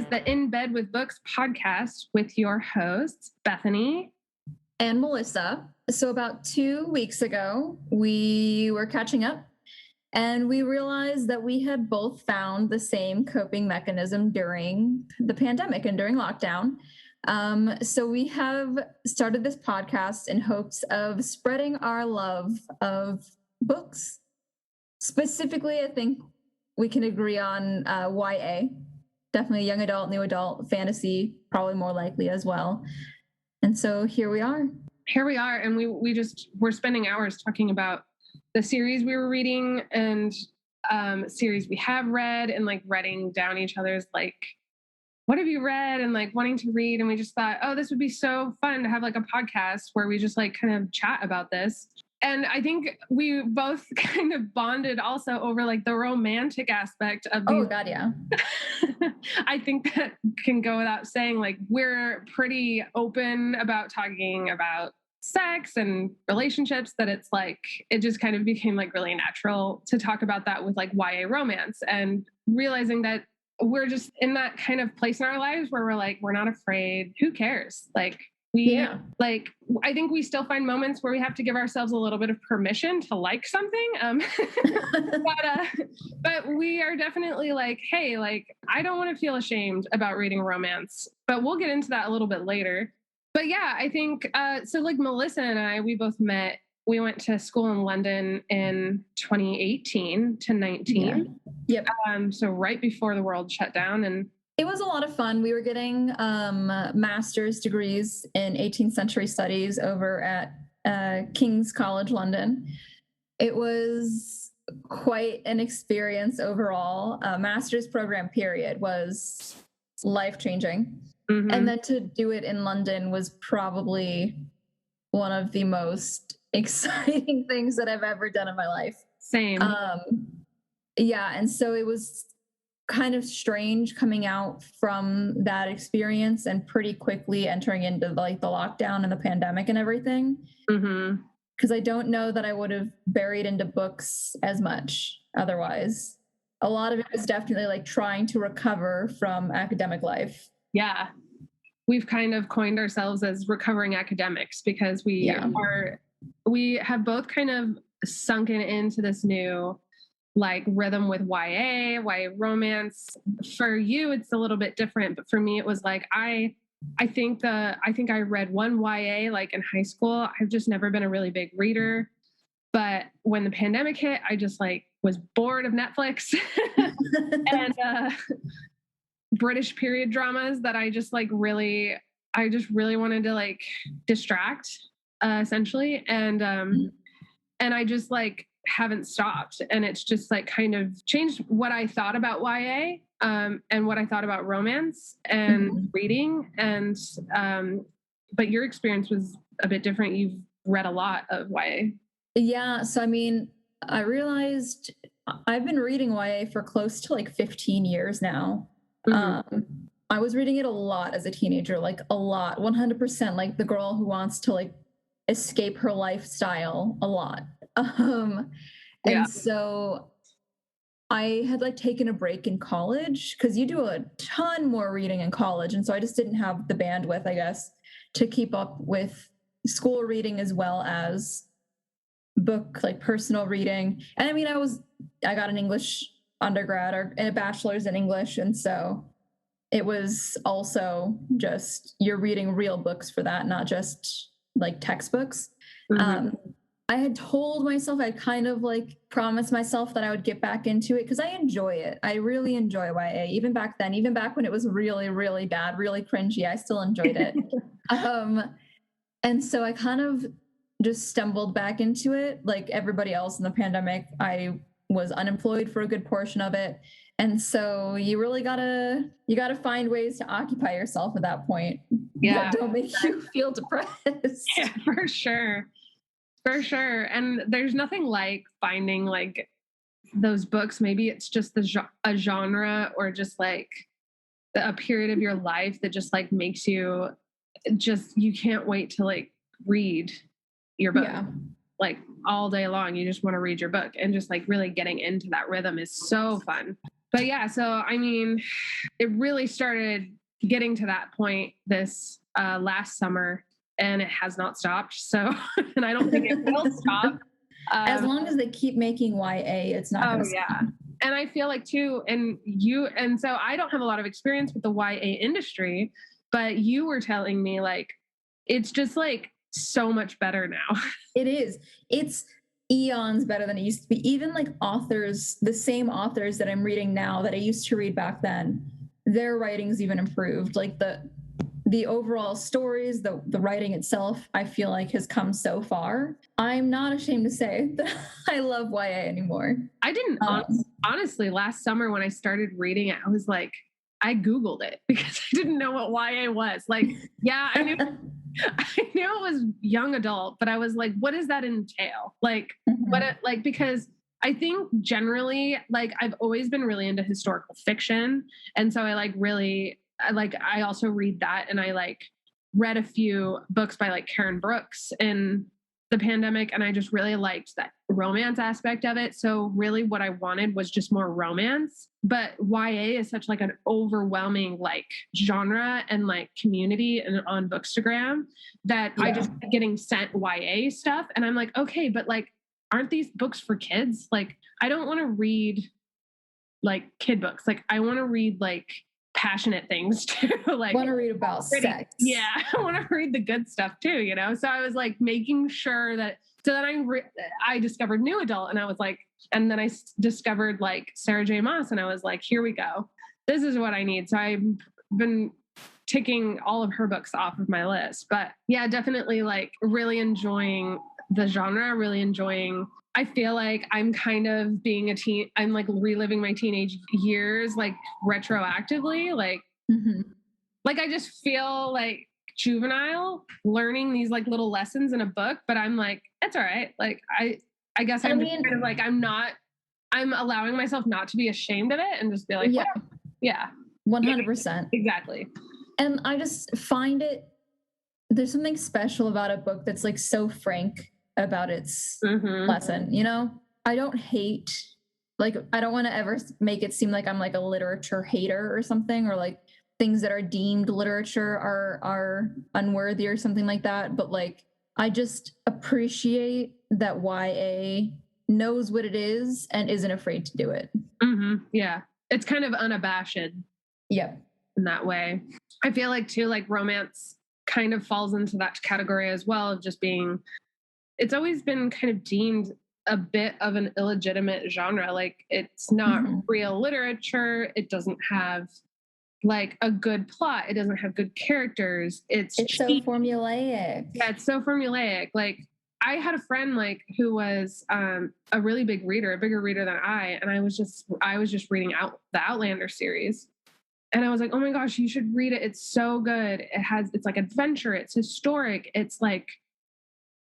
the In Bed with Books podcast with your hosts, Bethany and Melissa. So about 2 weeks ago, we were catching up and we realized that we had both found the same coping mechanism during the pandemic and during lockdown. So we have started this podcast in hopes of spreading our love of books. Specifically, I think we can agree on YA, definitely young adult, new adult, fantasy, probably more likely as well. And so here we are. And we're spending hours talking about the series we were reading and series we have read, and like writing down each other's like, what have you read, and like wanting to read. And we just thought, oh, this would be so fun to have like a podcast where we just like kind of chat about this. And I think we both kind of bonded also over like the romantic aspect of these. Oh God, yeah. I think that can go without saying. Like, we're pretty open about talking about sex and relationships, that it's like, it just kind of became like really natural to talk about that with like YA romance, and realizing that we're just in that kind of place in our lives where we're like, we're not afraid. Who cares? Like, I think we still find moments where we have to give ourselves a little bit of permission to like something. But we are definitely like, hey, like, I don't want to feel ashamed about reading romance, but we'll get into that a little bit later. But yeah, I think, so like Melissa and I, we both met, we went to school in London in 2018 to 19. Yeah. Yep. So right before the world shut down, and it was a lot of fun. We were getting master's degrees in 18th century studies over at King's College London. It was quite an experience overall. Master's program period was life-changing. Mm-hmm. And then to do it in London was probably one of the most exciting things that I've ever done in my life. Same. Yeah. And so it was kind of strange coming out from that experience and pretty quickly entering into like the lockdown and the pandemic and everything. Mm-hmm. Because I don't know that I would have buried into books as much otherwise. A lot of it was definitely like trying to recover from academic life. Yeah. We've kind of coined ourselves as recovering academics, because we have both kind of sunken into this new like rhythm with YA romance. For you, it's a little bit different, but for me, it was like, I think I read one YA like in high school. I've just never been a really big reader, but when the pandemic hit, I just like was bored of Netflix and British period dramas that I just really wanted to like distract, essentially. And I just like haven't stopped. And it's just like kind of changed what I thought about YA, and what I thought about romance and reading. And, but your experience was a bit different. You've read a lot of YA. Yeah. So, I mean, I realized I've been reading YA for close to like 15 years now. Mm-hmm. I was reading it a lot as a teenager, like a lot, 100%, like the girl and wants to like escape her lifestyle a lot. And so I had like taken a break in college, because you do a ton more reading in college. And so I just didn't have the bandwidth, I guess, to keep up with school reading as well as book, like personal reading. And I mean, I got an English undergrad or a bachelor's in English. And so it was also just, you're reading real books for that, not just like textbooks. Mm-hmm. I had told myself, I'd kind of like promised myself that I would get back into it, because I enjoy it. I really enjoy YA. Even back then, even back when it was really, really bad, really cringy, I still enjoyed it. And so I kind of just stumbled back into it. Like everybody else in the pandemic, I was unemployed for a good portion of it. And so you really gotta find ways to occupy yourself at that point. Yeah. That don't make you feel depressed. Yeah, for sure. For sure. And there's nothing like finding like those books. Maybe it's just a genre, or just like a period of your life that just like makes you you can't wait to like read your book. Yeah. Like all day long, you just want to read your book, and just like really getting into that rhythm is so fun. But yeah, so I mean, it really started getting to that point this last summer, and it has not stopped. So, and I don't think it will stop. As long as they keep making YA, it's not going to stop. Yeah. And I feel like too, and so I don't have a lot of experience with the YA industry, but you were telling me like, it's just like so much better now. It is. It's eons better than it used to be. Even like authors, the same authors that I'm reading now that I used to read back then, their writing's even improved. Like the overall stories, the writing itself, I feel like has come so far. I'm not ashamed to say that I love YA anymore. I didn't honestly last summer when I started reading it, I was like, I Googled it because I didn't know what YA was. Like, yeah, I knew it was young adult, but I was like, what does that entail? Like, because I think generally, like, I've always been really into historical fiction. And so I also read that, and I like read a few books by like Karen Brooks in the pandemic, and I just really liked that romance aspect of it. So really what I wanted was just more romance. But YA is such like an overwhelming like genre and like community and on Bookstagram that I just keep getting sent YA stuff. And I'm like, okay, but like, aren't these books for kids? Like, I don't want to read like kid books. Like, I want to read like passionate things too. Like, want to read about sex. Yeah, I want to read the good stuff too, you know? So I was like making sure that, so then I discovered New Adult, and I was like, and then I discovered like Sarah J. Maas, and I was like, here we go. This is what I need. So I've been ticking all of her books off of my list. But yeah, definitely like really enjoying the genre, really enjoying. I feel like I'm kind of being I'm like reliving my teenage years, like retroactively, like, like I just feel like juvenile learning these like little lessons in a book, but I'm like, it's all right. Like, I guess I'm just kind of like, I'm allowing myself not to be ashamed of it and just be like, yeah, 100%. Exactly. And I just find there's something special about a book that's like so frank about its lesson, you know? I don't hate, like, I don't want to ever make it seem like I'm like a literature hater or something, or like things that are deemed literature are unworthy or something like that. But like, I just appreciate that YA knows what it is and isn't afraid to do it. Yeah. It's kind of unabashed. Yep. In that way. I feel like too, like romance kind of falls into that category as well of just being, it's always been kind of deemed a bit of an illegitimate genre. Like, it's not real literature. It doesn't have like a good plot. It doesn't have good characters. It's so formulaic. Yeah, it's so formulaic. Like, I had a friend like who was a really big reader, a bigger reader than I, and I was just reading out the Outlander series. And I was like, oh my gosh, you should read it. It's so good. It's like adventure. It's historic. It's like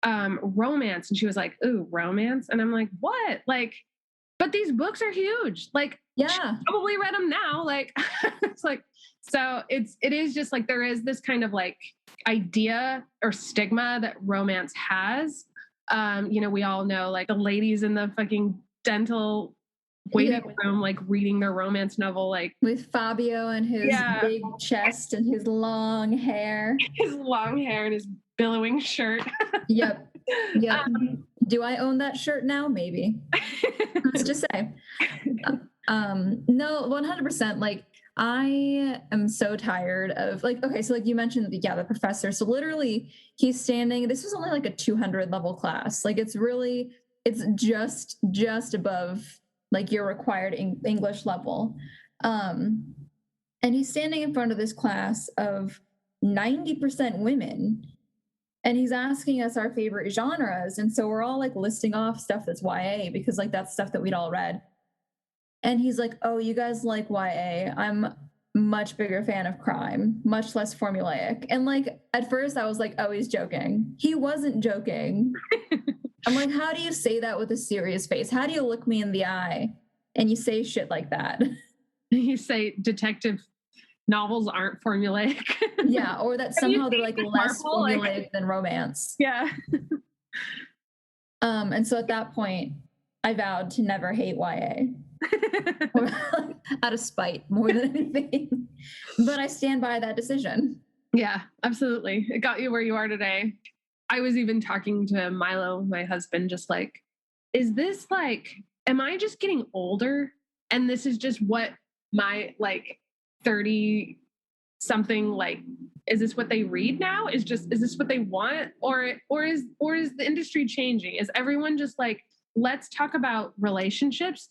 romance. And she was like, ooh, romance. And I'm like, what? Like, but these books are huge. Like, yeah, probably read them now. Like, it's like, so it is just like, there is this kind of like idea or stigma that romance has. You know, we all know like the ladies in the fucking dental waiting room, like reading their romance novel, like with Fabio and his big chest and his long hair, and his billowing shirt. Yep. Do I own that shirt now? Maybe. Let's just say. No, 100%. Like, I am so tired of like, okay, so like you mentioned, the professor. So literally he's standing, this was only like a 200 level class. Like, it's just above like your required English level. And he's standing in front of this class of 90% women. And he's asking us our favorite genres. And so we're all like listing off stuff that's YA because like that's stuff that we'd all read. And he's like, oh, you guys like YA. I'm much bigger fan of crime, much less formulaic. And like, at first I was like, oh, he's joking. He wasn't joking. I'm like, how do you say that with a serious face? How do you look me in the eye and you say shit like that? You say detective novels aren't formulaic. Yeah, or that somehow they're like less formulaic than romance. Yeah. And so at that point, I vowed to never hate YA. out of spite more than anything. But I stand by that decision. Yeah, absolutely. It got you where you are today. I was even talking to Milo, my husband, just like, is this like, am I just getting older? And this is just what my like 30 something, like, is this what they read now? Is this what they want? Or is the industry changing? Is everyone just like, let's talk about relationships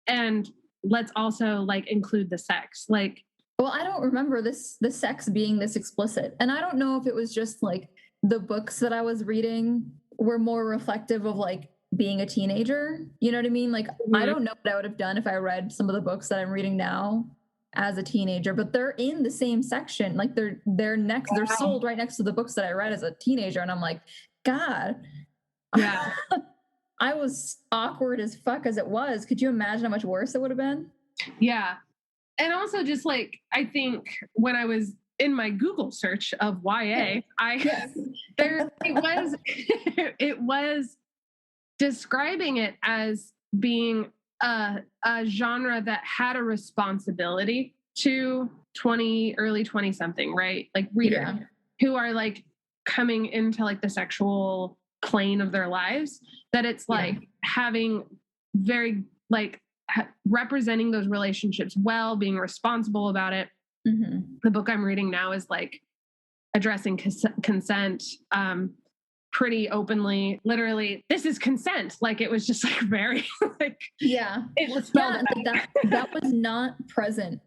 and let's also like include the sex? Like, well, I don't remember the sex being this explicit. And I don't know if it was just like the books that I was reading were more reflective of like being a teenager. You know what I mean? Like, I don't know what I would have done if I read some of the books that I'm reading now as a teenager, but they're in the same section. Like they're sold right next to the books that I read as a teenager. And I'm like, God, yeah. I was awkward as fuck as it was. Could you imagine how much worse it would have been? Yeah. And also just like, I think when I was in my Google search of YA, it was describing it as being a genre that had a responsibility to early 20 something, right? Like readers who are like coming into like the sexual plane of their lives, that it's like having very like representing those relationships well, being responsible about it. The book I'm reading now is like addressing consent pretty openly. Literally, this is consent. Like it was just like very like it was spelled that was not present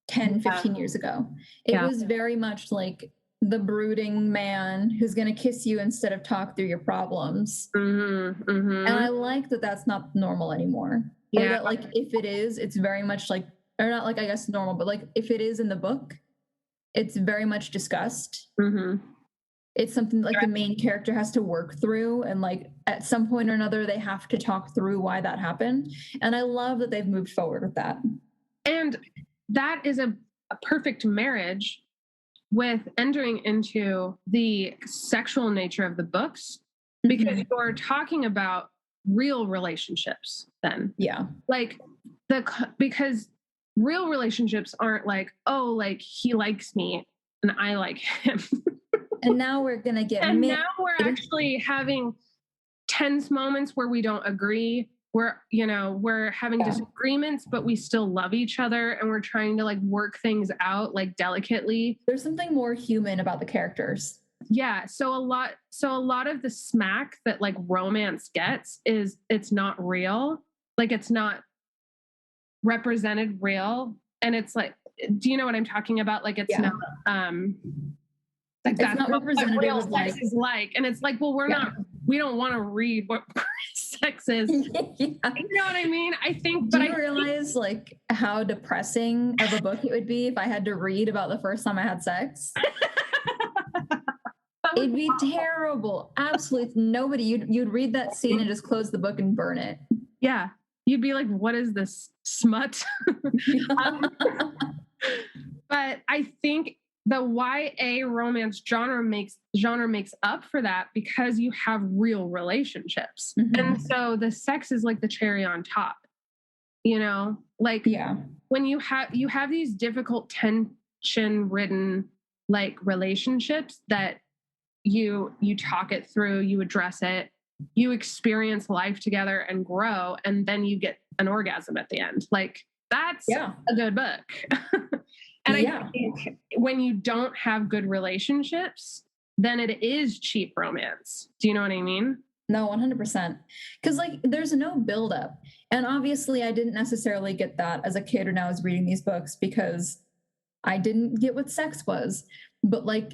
10 15 years ago. It was very much like the brooding man who's going to kiss you instead of talk through your problems. And I like that that's not normal anymore. Or that like if it is, it's very much like, or not like I guess normal, but like if it is in the book, it's very much discussed. It's something like the main character has to work through, and like at some point or another they have to talk through why that happened. And I love that they've moved forward with that. And that is a perfect marriage with entering into the sexual nature of the books, because you're talking about real relationships then. Like because real relationships aren't like, oh, like he likes me and I like him. And now we're going to get now we're actually having tense moments where we don't agree. We're having disagreements, but we still love each other and we're trying to like work things out like delicately. There's something more human about the characters. Yeah. So a lot of the smack that like romance gets is it's not real. Like it's not represented real. And it's like, do you know what I'm talking about? Like it's not like it's that's not representative real of sex is like. And it's like, well, we don't want to read what sex is. You know what I mean? I think, but I realize like how depressing of a book it would be if I had to read about the first time I had sex. It'd be terrible. Absolutely nobody. You'd read that scene and just close the book and burn it. Yeah. You'd be like, what is this smut? But I think the YA romance genre makes up for that because you have real relationships. And so the sex is like the cherry on top, like when you have these difficult tension ridden like relationships that you talk it through, you address it, you experience life together and grow, and then you get an orgasm at the end. Like that's a good book. And I think when you don't have good relationships, then it is cheap romance. Do you know what I mean? No, 100%. Because like there's no buildup. And obviously I didn't necessarily get that as a kid when I was reading these books because I didn't get what sex was. But like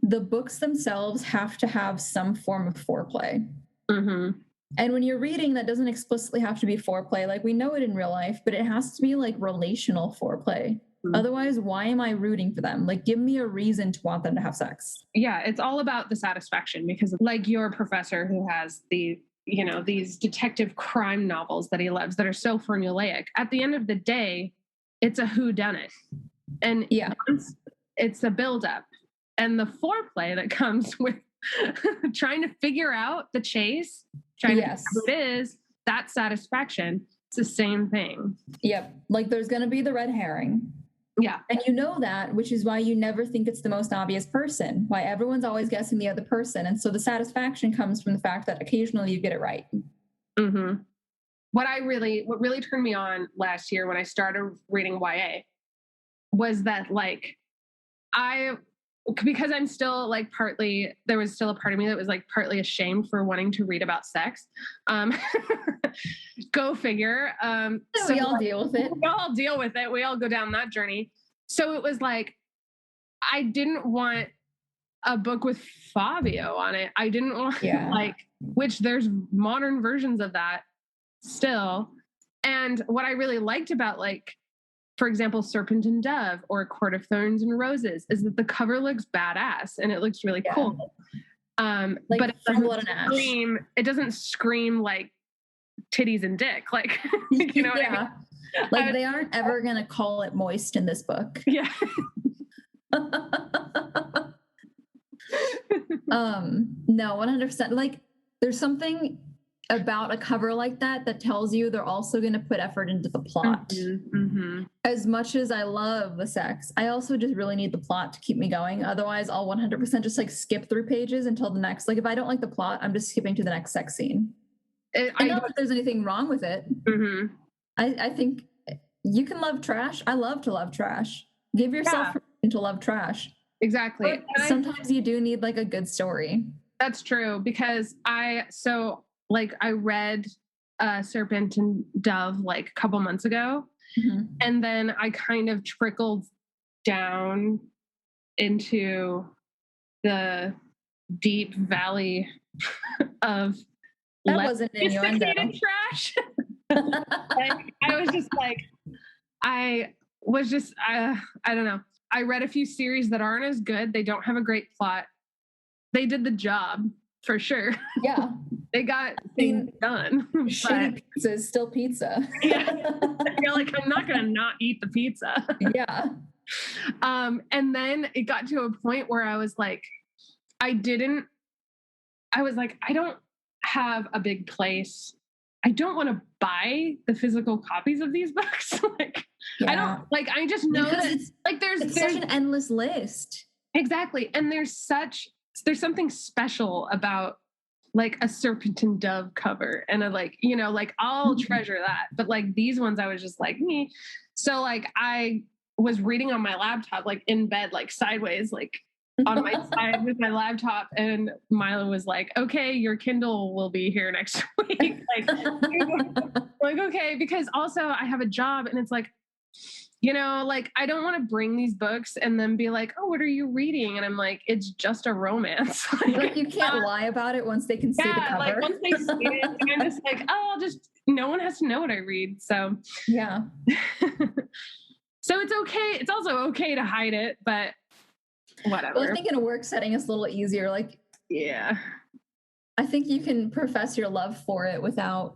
the books themselves have to have some form of foreplay. And when you're reading, that doesn't explicitly have to be foreplay. Like we know it in real life, but it has to be like relational foreplay. Otherwise, why am I rooting for them? Like, give me a reason to want them to have sex. Yeah, it's all about the satisfaction because like your professor who has these detective crime novels that he loves that are so formulaic. At the end of the day, it's a whodunit. And it's a buildup. And the foreplay that comes with trying to figure out the chase, trying to figure out who it is, that satisfaction It's the same thing. Yep. Like there's going to be the red herring. Yeah. And you know that, which is why you never think it's the most obvious person, why everyone's always guessing the other person. And so the satisfaction comes from the fact that occasionally you get it right. Mm-hmm. What really turned me on last year when I started reading YA was that like because I'm still like there was still a part of me that was like partly ashamed for wanting to read about sex. Go figure. So we all deal with it. We all deal with it. We all go down that journey. So it was like, I didn't want a book with Fabio on it. I didn't want which there's modern versions of that still. And what I really liked about like, for example, Serpent and Dove or Court of Thorns and Roses is that the cover looks badass and it looks really cool. Like but it doesn't scream like titties and dick. Like, you know what I mean? Like they aren't ever going to call it moist in this book. Yeah. No, 100%. Like there's something about a cover like that tells you they're also going to put effort into the plot. Mm-hmm. As much as I love the sex, I also just really need the plot to keep me going. Otherwise, I'll 100% just like skip through pages until the next. Like if I don't like the plot, I'm just skipping to the next sex scene. I know if there's anything wrong with it. Mm-hmm. I think you can love trash. I love to love trash. Give yourself permission to love trash. Exactly. But sometimes you do need like a good story. That's true because I read Serpent and Dove like a couple months ago. Mm-hmm. And then I kind of trickled down into the deep valley of that wasn't innuendo. Trash. Like, I don't know. I read a few series that aren't as good. They don't have a great plot. They did the job for sure. Yeah. They got things done. Shitty pizza is still pizza. Yeah. You're like, I'm not going to not eat the pizza. Yeah. And then it got to a point where I was like, I don't have a big place. I don't want to buy the physical copies of these books. I just know that it's like there's such an endless list. Exactly. And there's something special about like a Serpent and Dove cover and I'll treasure that. But like these ones I was just like, me. So like I was reading on my laptop, like in bed, like sideways, like on my side with my laptop. And Mila was like, okay, your Kindle will be here next week. Like, okay. Because also I have a job and it's like, like I don't want to bring these books and then be like, oh, what are you reading? And I'm like, it's just a romance. Like you can't lie about it once they can see the cover. Like once they see it, I'm just like, oh, no one has to know what I read. So yeah. So it's okay. It's also okay to hide it, but whatever. Well, I think in a work setting, it's a little easier. Like, yeah, I think you can profess your love for it without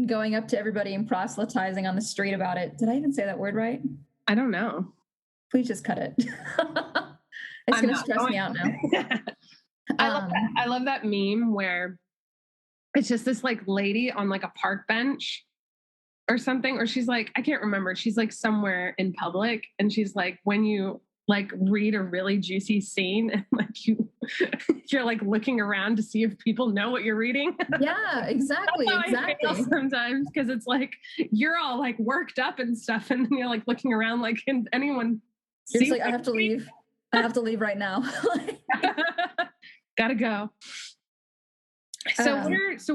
going up to everybody and proselytizing on the street about it. Did I even say that word right? I don't know. Please just cut it. It's going to stress me out now. I love that meme where it's just this like lady on like a park bench or something, or she's like, I can't remember. She's like somewhere in public and she's like, when you like read a really juicy scene and like you're like looking around to see if people know what you're reading. Yeah, exactly. I feel sometimes because it's like you're all like worked up and stuff, and then you're like looking around like, can anyone see? You're just like, I have to leave. I have to leave right now. Gotta go. So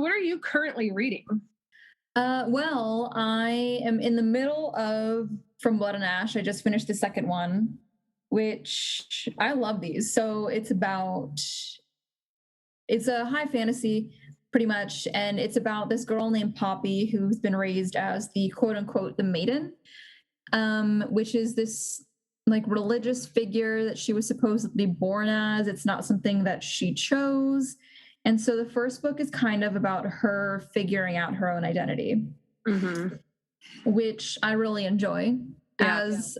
what are you currently reading? Well, I am in the middle of From Blood and Ash. I just finished the second one, which I love these. So it's a high fantasy pretty much. And it's about this girl named Poppy who's been raised as the quote unquote, the maiden, which is this like religious figure that she was supposedly born as. It's not something that she chose. And so the first book is kind of about her figuring out her own identity, which I really enjoy as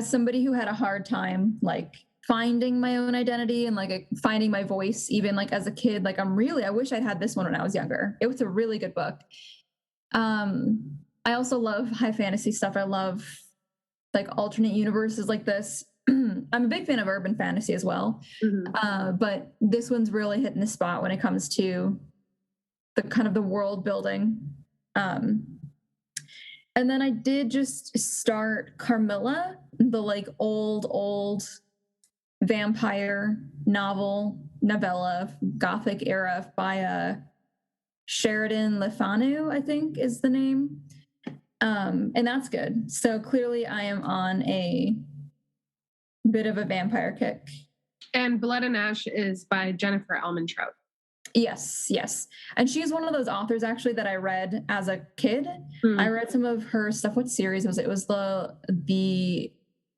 somebody who had a hard time, like finding my own identity and like finding my voice, even like as a kid. Like I wish I'd had this one when I was younger. It was a really good book. I also love high fantasy stuff. I love like alternate universes like this. I'm a big fan of urban fantasy as well. But this one's really hitting the spot when it comes to the kind of the world building. And then I did just start Carmilla, the like old vampire novella, Gothic era by Sheridan Le Fanu, I think is the name. And that's good. So clearly I am on a bit of a vampire kick. And Blood and Ash is by Jennifer Elman-Trout. Yes. And she's one of those authors actually that I read as a kid. I read some of her stuff. What series was it? It was the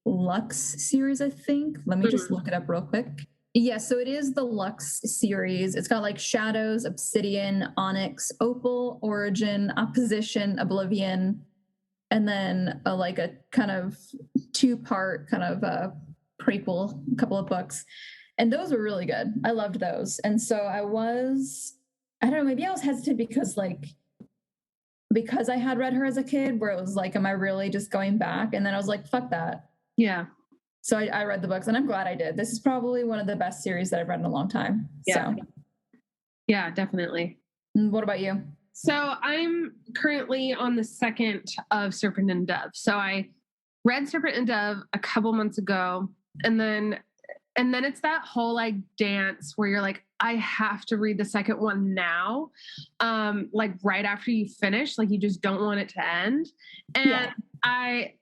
Lux series, I think. Let me just look it up real quick. Yeah, so it is the Lux series. It's got like Shadows, Obsidian, Onyx, Opal, Origin, Opposition, Oblivion, and then a kind of 2-part kind of prequel, a couple of books. And those were really good. I loved those. And so I don't know, maybe I was hesitant because I had read her as a kid where it was like, am I really just going back? And then I was like, fuck that. Yeah. So I read the books and I'm glad I did. This is probably one of the best series that I've read in a long time. Yeah. So. Yeah, definitely. What about you? So I'm currently on the second of Serpent and Dove. So I read Serpent and Dove a couple months ago, and then it's that whole like dance where you're like, I have to read the second one now, like right after you finish, like you just don't want it to end. And I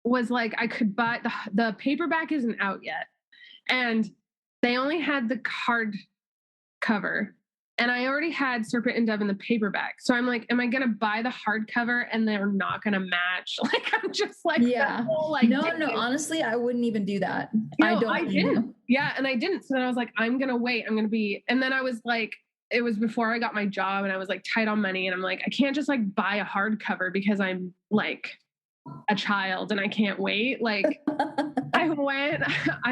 was like, I could buy the paperback isn't out yet, and they only had the hard cover. And I already had Serpent and Dove in the paperback. So I'm like, am I going to buy the hardcover and they're not going to match? Like, I'm just like, whole, like, no, honestly, I wouldn't even do that. I didn't. Yeah. And I didn't. So then I was like, I'm going to wait. I'm going to be, and then I was like, it was before I got my job and I was like tight on money. And I'm like, I can't just like buy a hardcover because I'm like a child and I can't wait. Like I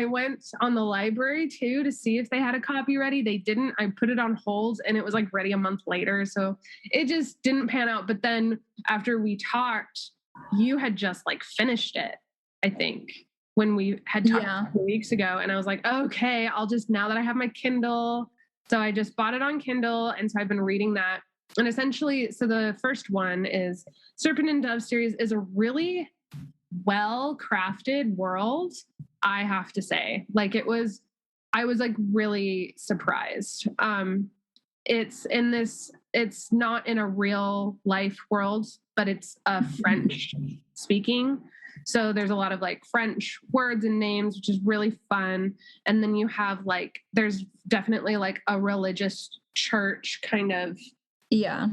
went on the library too to see if they had a copy ready. They didn't. I put it on hold and it was like ready a month later. So it just didn't pan out. But then after we talked, you had just like finished it, I think, when we had talked a few weeks ago. And I was like, okay, I'll just, now that I have my Kindle. So I just bought it on Kindle. And so I've been reading that. And essentially, so the first one is Serpent and Dove series is a really well-crafted world, I have to say. Like I was like really surprised. It's not in a real life world, but it's a French speaking. So there's a lot of like French words and names, which is really fun. And then you have like, there's definitely like a religious church kind of. Yeah.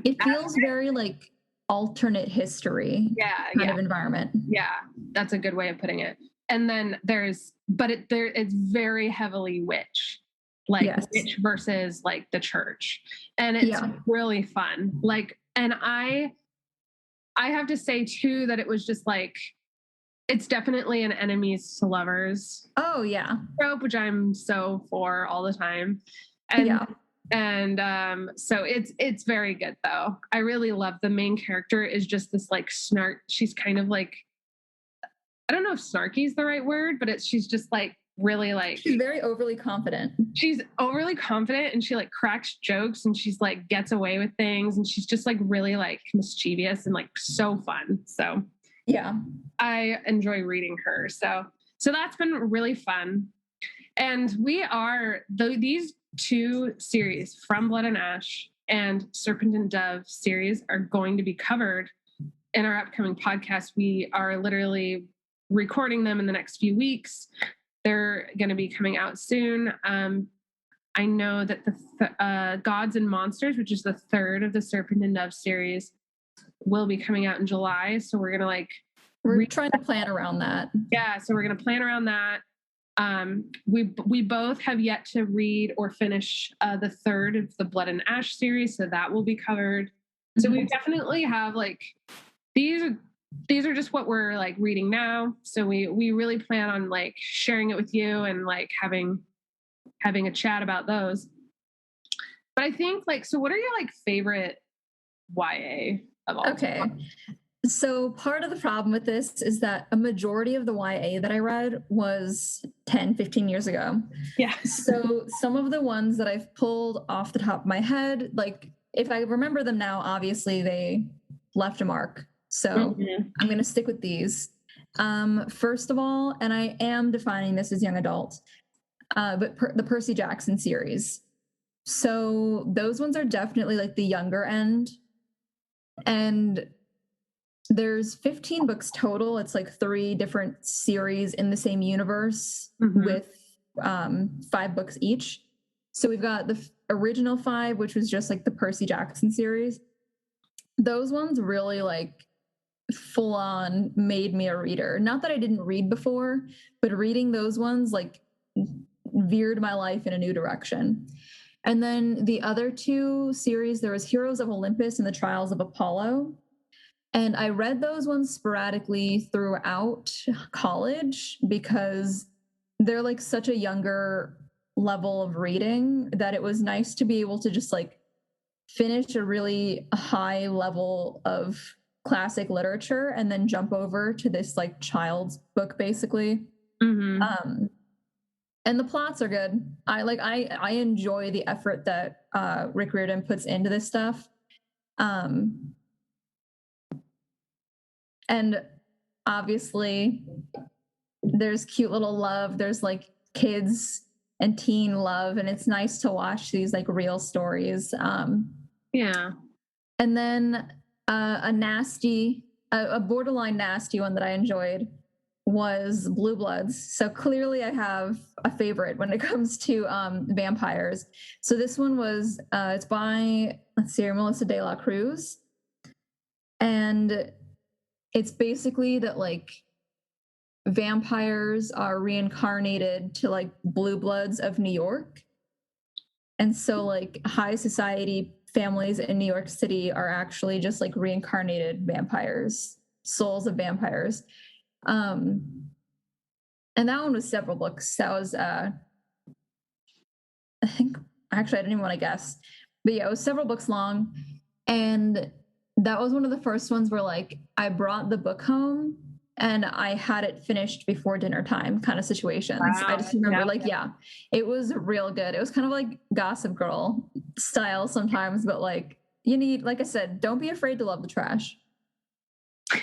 It feels very like alternate history kind of environment. Yeah, that's a good way of putting it. And then it's very heavily witch, like witch versus like the church. And it's really fun. Like, and I have to say too, that it was just like, it's definitely an enemies to lovers. Oh yeah. trope, which I'm so for all the time. And so it's very good though. I really love the main character is just this like snark. She's kind of like, I don't know if snarky is the right word, but she's just like really like, she's very overly confident. She's overly confident and she like cracks jokes and she's like gets away with things and she's just like really like mischievous and like so fun. So yeah, I enjoy reading her. So that's been really fun. And these two series, From Blood and Ash and Serpent and Dove series, are going to be covered in our upcoming podcast. We are literally recording them in the next few weeks. They're going to be coming out soon. I know that the Gods and Monsters, which is the third of the Serpent and Dove series, will be coming out in July. So we're going to we're trying to plan around that. Yeah. So we're going to plan around that. We both have yet to read or finish the third of the Blood and Ash series, so that will be covered. So we definitely have like these are just what we're like reading now. So we really plan on like sharing it with you and like having a chat about those. But I think like, so what are your like favorite YA of all time. So part of the problem with this is that a majority of the YA that I read was 10, 15 years ago. Yeah. So some of the ones that I've pulled off the top of my head, like if I remember them now, obviously they left a mark. So I'm going to stick with these. First of all, and I am defining this as young adult, but the Percy Jackson series. So those ones are definitely like the younger end. And there's 15 books total. It's like 3 different series in the same universe with 5 books each. So we've got the original 5, which was just like the Percy Jackson series. Those ones really like full on made me a reader. Not that I didn't read before, but reading those ones like veered my life in a new direction. And then the other 2 series, there was Heroes of Olympus and the Trials of Apollo. And I read those ones sporadically throughout college because they're like such a younger level of reading that it was nice to be able to just like finish a really high level of classic literature and then jump over to this like child's book basically. And the plots are good. I enjoy the effort that Rick Riordan puts into this stuff. And obviously there's cute little love. There's like kids and teen love. And it's nice to watch these like real stories. Yeah. And then a borderline nasty one that I enjoyed was Blue Bloods. So clearly I have a favorite when it comes to vampires. So this one was, it's by, Melissa de la Cruz. And it's basically that like vampires are reincarnated to like blue bloods of New York. And so like high society families in New York City are actually just like reincarnated vampires, souls of vampires. And that one was several books. That was, I think, actually, I didn't even want to guess. But yeah, it was several books long. And that was one of the first ones where like I brought the book home and I had it finished before dinner time kind of situations. Wow. I just remember it was real good. It was kind of like Gossip Girl style sometimes, but like you need, like I said, don't be afraid to love the trash.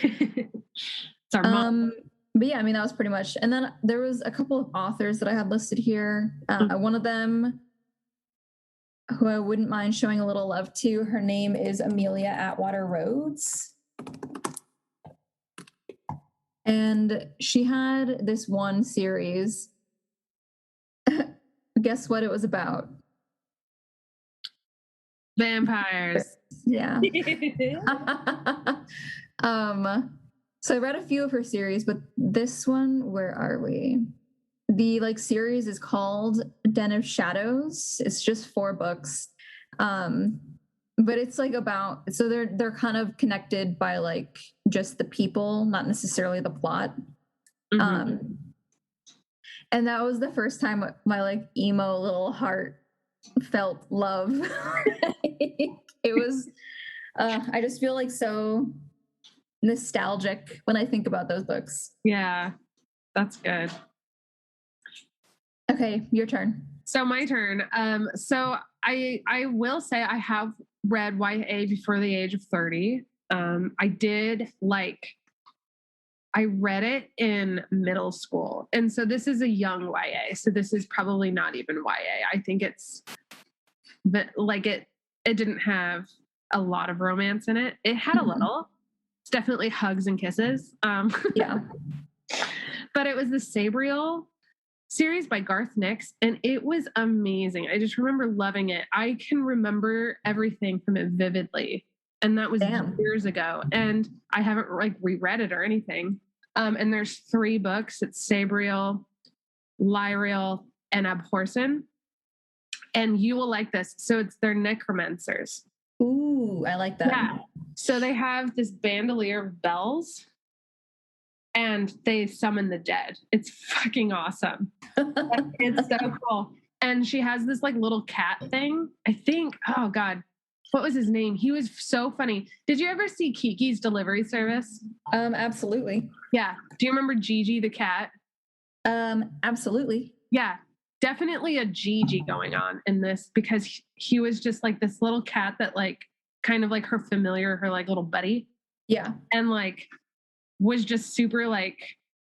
It's our mom. But yeah, I mean, that was pretty much. And then there was a couple of authors that I had listed here. One of them who I wouldn't mind showing a little love to, her name is Amelia Atwater Rhodes. And she had this one series. Guess what it was about? Vampires. Yeah. So I read a few of her series, but this one, where are we? The like series is called Den of Shadows. It's just 4 books. But it's like about, so they're kind of connected by like just the people, not necessarily the plot. And that was the first time my like emo little heart felt love. It was, I just feel like so nostalgic when I think about those books. Yeah, that's good. Okay, your turn. So my turn. So I will say I have read YA before the age of 30. I read it in middle school. And so this is a young YA. So this is probably not even YA. I think it's like it didn't have a lot of romance in it. It had a little. It's definitely hugs and kisses. Yeah. But it was the Sabriel series by Garth Nix, and it was amazing. I just remember loving it. I can remember everything from it vividly, and that was years ago. And I haven't like reread it or anything. And there's 3 books. It's Sabriel, Lyriel, and Abhorsen. And you will like this. So they're necromancers. Ooh, I like that. Yeah. So they have this bandolier of bells, and they summon the dead. It's fucking awesome. It's so cool. And she has this like little cat thing. I think, oh God, what was his name? He was so funny. Did you ever see Kiki's Delivery Service? Absolutely. Yeah. Do you remember Gigi the cat? Absolutely. Yeah. Definitely a Gigi going on in this, because he was just like this little cat that like kind of like her familiar, her like little buddy. Yeah. And like was just super like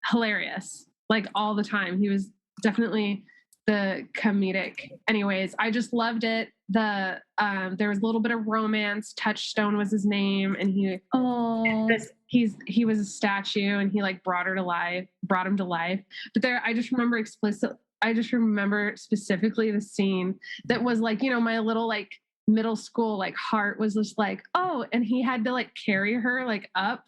hilarious, like all the time. He was definitely the comedic. Anyways, I just loved it. There was a little bit of romance. Touchstone was his name, and he was a statue, and he like brought him to life. But I just remember specifically the scene that was like, my little like middle school like heart was just like, oh, and he had to like carry her like up,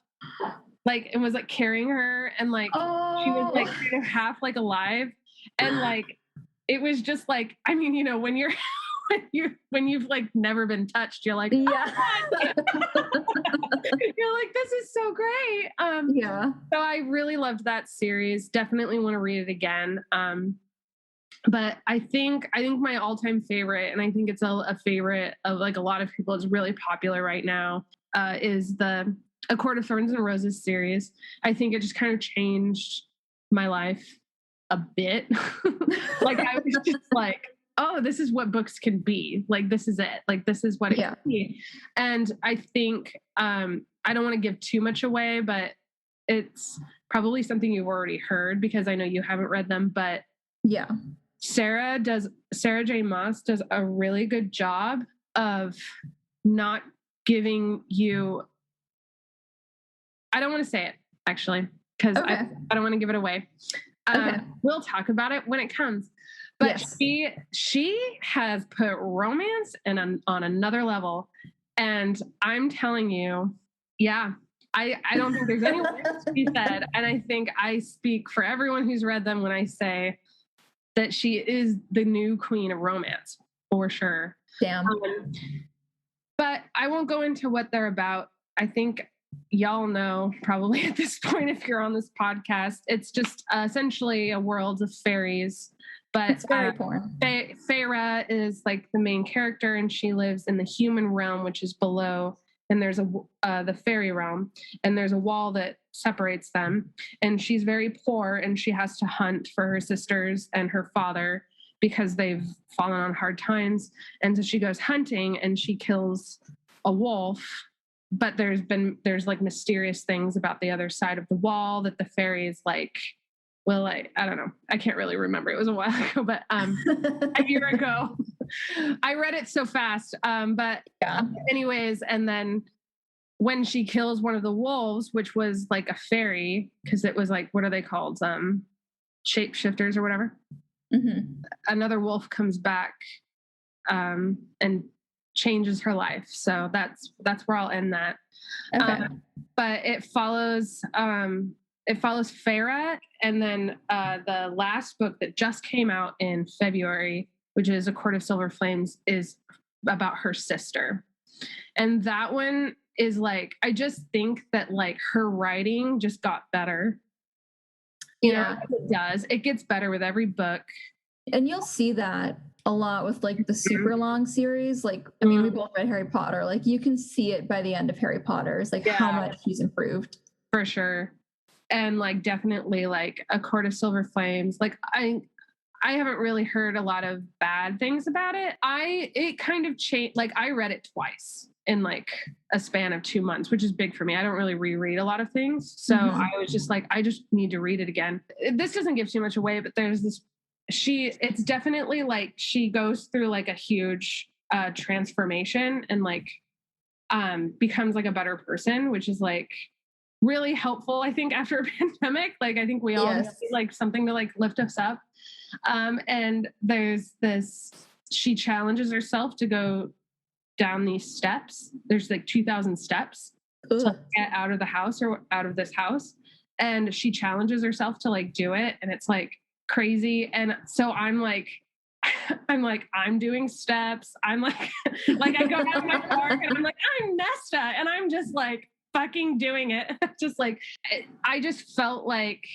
like, and was like carrying her, and like she was like kind of half like alive, and like it was just like, I mean, when you're when you've like never been touched, you're like, yeah. You're like, this is so great. Yeah. So I really loved that series. Definitely want to read it again. But I think my all-time favorite, and I think it's a favorite of like a lot of people, it's really popular right now, is the A Court of Thorns and Roses series. I think it just kind of changed my life a bit. Like I was just like, oh, this is what books can be. Like, this is it. Like, this is what it can be. And I think, I don't want to give too much away, but it's probably something you've already heard because I know you haven't read them, but yeah. Sarah J. Maas does a really good job of not giving you, I don't want to say it actually, because I don't want to give it away. We'll talk about it when it comes. But she has put romance on another level. And I'm telling you, I don't think there's any words to be said. And I think I speak for everyone who's read them when I say that she is the new queen of romance, for sure. Damn. But I won't go into what they're about. I think y'all know probably at this point, if you're on this podcast, it's just essentially a world of fairies. But it's very porn. Feyre is like the main character, and she lives in the human realm, which is below. And there's the fairy realm, and there's a wall that separates them. And she's very poor, and she has to hunt for her sisters and her father because they've fallen on hard times. And so she goes hunting, and she kills a wolf. But there's like mysterious things about the other side of the wall that the fairies like. Well, I don't know. I can't really remember. It was a while ago, but a year ago. I read it so fast. Anyways, and then when she kills one of the wolves, which was like a fairy, because it was like, what are they called? Shapeshifters or whatever. Mm-hmm. Another wolf comes back and changes her life. So that's where I'll end that. Okay. But it follows Feyre, and then the last book that just came out in February, which is A Court of Silver Flames, is about her sister. And that one is like, I just think that like her writing just got better. You know, it does. It gets better with every book. And you'll see that a lot with like the super long series. Like, I mean, we both read Harry Potter. Like, you can see it by the end of Harry Potter. It's like how much she's improved. For sure. And like definitely like A Court of Silver Flames. Like I haven't really heard a lot of bad things about it. It kind of changed. Like I read it twice in like a span of 2 months, which is big for me. I don't really reread a lot of things. So I was just like, I just need to read it again. This doesn't give too much away, but there's this, it's definitely like she goes through like a huge transformation and like becomes like a better person, which is like really helpful, I think, after a pandemic. Like, I think we all need like something to like lift us up. And there's this, she challenges herself to go down these steps. There's like 2,000 steps to get out of the house or out of this house. And she challenges herself to like do it. And it's like crazy. And so I'm doing steps. I'm like, like I go down to my park and I'm like, I'm Nesta. And I'm just like, fucking doing it. Just like, I just felt like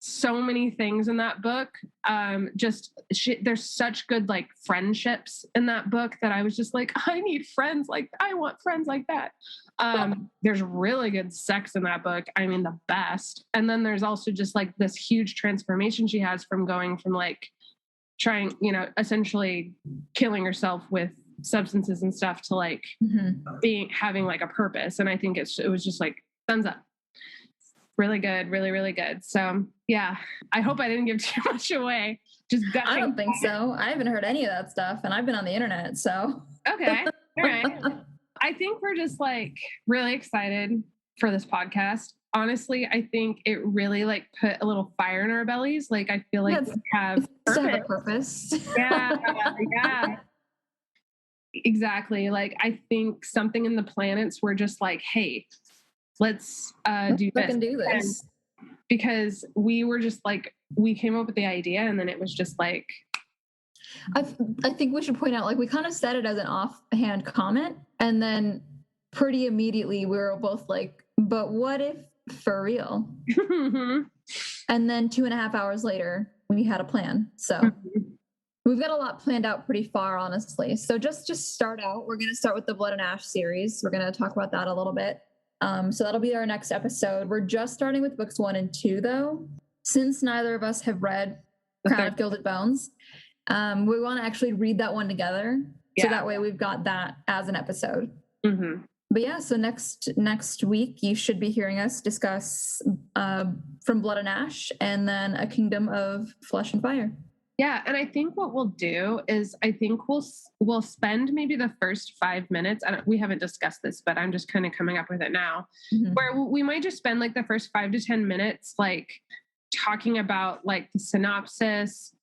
so many things in that book. There's such good like friendships in that book that I was just like, I need friends. Like I want friends like that. There's really good sex in that book. I mean, the best. And then there's also just like this huge transformation she has from going from like trying, essentially killing herself with substances and stuff to like having like a purpose. And I think it was just like thumbs up. Really good, really, really good. So yeah, I hope I didn't give too much away. I don't think so. I haven't heard any of that stuff, and I've been on the internet, so. Okay, all right. I think we're just like really excited for this podcast. Honestly, I think it really like put a little fire in our bellies. Like I feel like we have a purpose. Yeah. Exactly. Like I think something in the planets were just like, hey, let's do this. Because we were just like, we came up with the idea and then it was just like. I think we should point out, like we kind of said it as an offhand comment and then pretty immediately we were both like, but what if for real? And then 2.5 hours later, we had a plan. So we've got a lot planned out pretty far, honestly. So just start out. We're going to start with the Blood and Ash series. We're going to talk about that a little bit. So that'll be our next episode. We're just starting with books 1 and 2, though. Since neither of us have read Crown of Gilded Bones, we want to actually read that one together. Yeah. So that way we've got that as an episode. But yeah, so next week you should be hearing us discuss From Blood and Ash and then A Kingdom of Flesh and Fire. Yeah, and I think what we'll do is I think we'll spend maybe the first 5 minutes. We haven't discussed this, but I'm just kind of coming up with it now, where we might just spend like the first 5 to 10 minutes like talking about like the synopsis,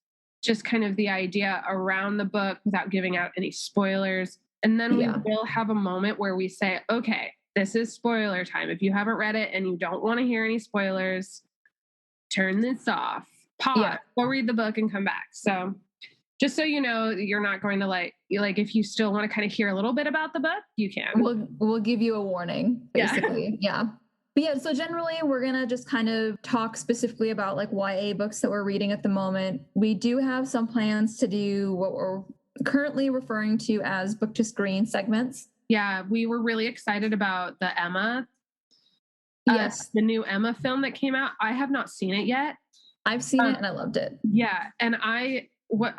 just kind of the idea around the book without giving out any spoilers. And then we will have a moment where we say, okay, this is spoiler time. If you haven't read it and you don't want to hear any spoilers, turn this off. Pause, go read the book and come back. So just so you know, you're not going to like if you still want to kind of hear a little bit about the book, you can. We'll give you a warning, basically. Yeah. But yeah, so generally we're going to just kind of talk specifically about like YA books that we're reading at the moment. We do have some plans to do what we're currently referring to as book to screen segments. Yeah, we were really excited about the Emma. Yes. The new Emma film that came out. I have not seen it yet. I've seen it and I loved it. Yeah. And I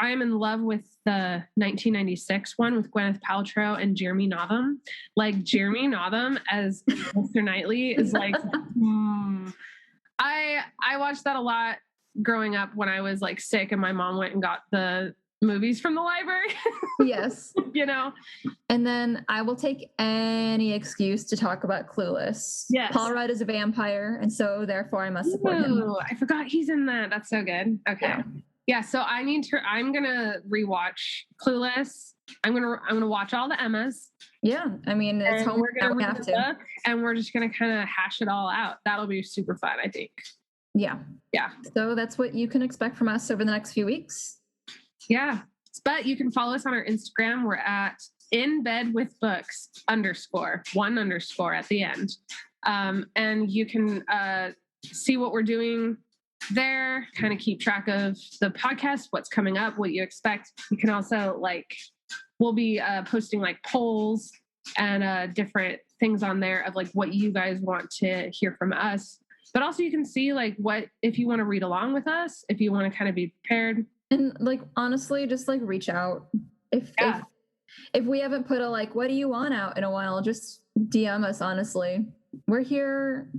am in love with the 1996 one with Gwyneth Paltrow and Jeremy Notham. Like Jeremy Notham as Mr. Knightley is like, I watched that a lot growing up when I was like sick and my mom went and got the movies from the library. Yes. And then I will take any excuse to talk about Clueless. Yes. Paul Rudd is a vampire, and so therefore I must support him. I forgot he's in that. That's so good. Okay. Yeah, so I'm gonna rewatch Clueless. I'm gonna watch all the Emmas. Yeah. I mean, it's homework that we have to. Book, and we're just gonna kind of hash it all out. That'll be super fun, I think. Yeah. Yeah. So that's what you can expect from us over the next few weeks. Yeah. But you can follow us on our Instagram. We're at inbedwithbooks _1_ at the end. And you can see what we're doing there, kind of keep track of the podcast, what's coming up, what you expect. You can also we'll be posting like polls and different things on there of like what you guys want to hear from us. But also you can see like what, if you want to read along with us, if you want to kind of be prepared. And like, honestly, just like reach out. If we haven't put a like, what do you want out in a while, just DM us, honestly. We're here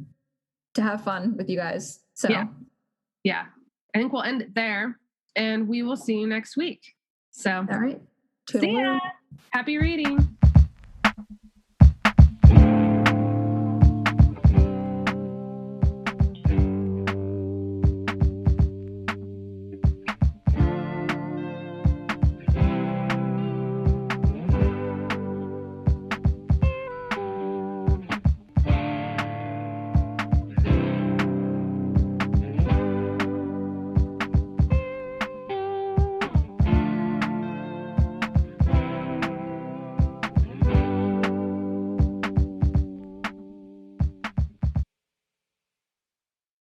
to have fun with you guys. So yeah. I think we'll end it there and we will see you next week. So all right. See ya. Happy reading.